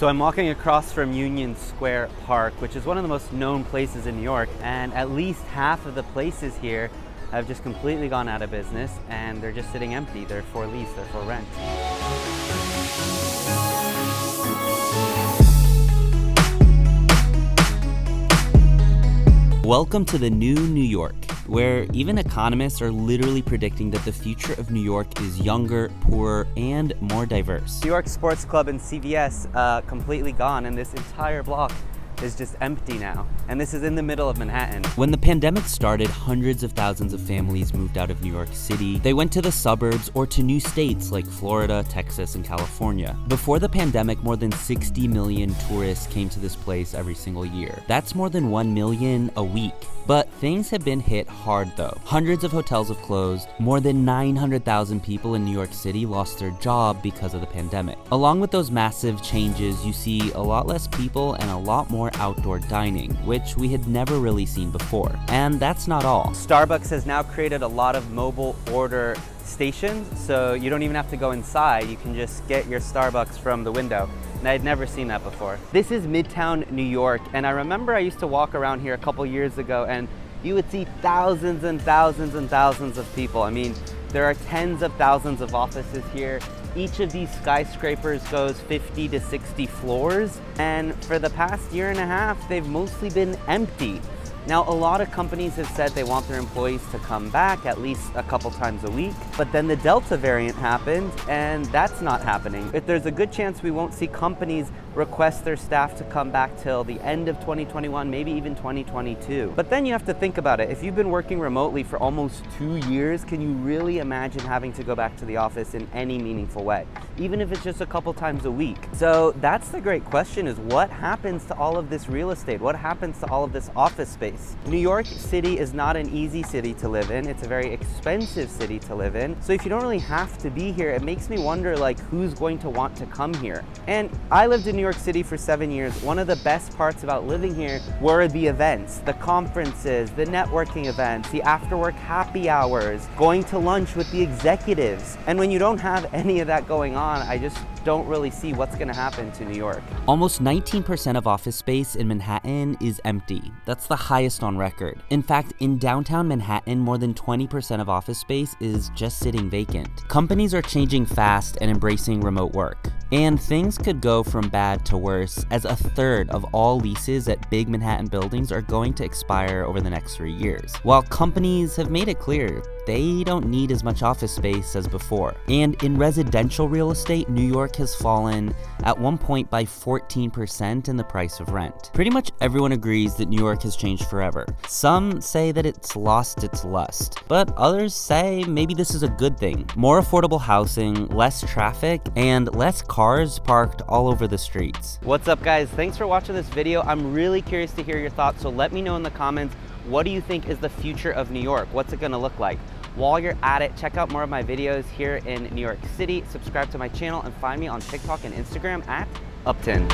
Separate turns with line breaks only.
So I'm walking across from Union Square Park, which is one of the most known places in New York, and at least half of the places here have just completely gone out of business and they're just sitting empty. They're for lease, they're for rent. Welcome to the new New York, where even economists are literally predicting that the future of New York is younger, poorer, and more diverse. New York Sports Club and CVS completely gone, and this entire block is just empty now. And this is in the middle of Manhattan. When the pandemic started, hundreds of thousands of families moved out of New York City. They went to the suburbs or to new states like Florida, Texas, and California. Before the pandemic, more than 60 million tourists came to this place every single year. That's more than 1 million a week. But things have been hit hard though. Hundreds of hotels have closed. More than 900,000 people in New York City lost their job because of the pandemic. Along with those massive changes, you see a lot less people and a lot more outdoor dining, which we had never really seen before. And that's not all. Starbucks has now created a lot of mobile order stations, so you don't even have to go inside. You can just get your Starbucks from the window. And I had never seen that before. This is Midtown, New York, and I remember I used to walk around here a couple years ago and you would see thousands and thousands and thousands of people. I mean, there are tens of thousands of offices here. Each of these skyscrapers goes 50 to 60 floors, and for the past year and a half, they've mostly been empty. Now, a lot of companies have said they want their employees to come back at least a couple times a week, but then the Delta variant happened, and that's not happening. There's a good chance we won't see companies request their staff to come back till the end of 2021, maybe even 2022. But then you have to think about it. If you've been working remotely for almost 2 years, can you really imagine having to go back to the office in any meaningful way, even if it's just a couple times a week? So that's the great question, is what happens to all of this real estate? What happens to all of this office space? New York City is not an easy city to live in. It's a very expensive city to live in. So if you don't really have to be here, it makes me wonder, like, who's going to want to come here? And I lived in New York City for 7 years. One of the best parts about living here were the events, the conferences, the networking events, the after-work happy hours, going to lunch with the executives. And when you don't have any of that going on, I just don't really see what's going to happen to New York. Almost 19% of office space in Manhattan is empty. That's the highest on record. In fact, in downtown Manhattan, more than 20% of office space is just sitting vacant. Companies are changing fast and embracing remote work. And things could go from bad to worse, as a third of all leases at big Manhattan buildings are going to expire over the next 3 years. While companies have made it clear they don't need as much office space as before. And in residential real estate, New York has fallen at one point by 14% in the price of rent. Pretty much everyone agrees that New York has changed forever. Some say that it's lost its lust, but others say maybe this is a good thing. More affordable housing, less traffic, and less cars parked all over the streets. What's up, guys? Thanks for watching this video. I'm really curious to hear your thoughts, so let me know in the comments, what do you think is the future of New York? What's it gonna look like? While you're at it, check out more of my videos here in New York City. Subscribe to my channel and find me on TikTok and Instagram at Uptin.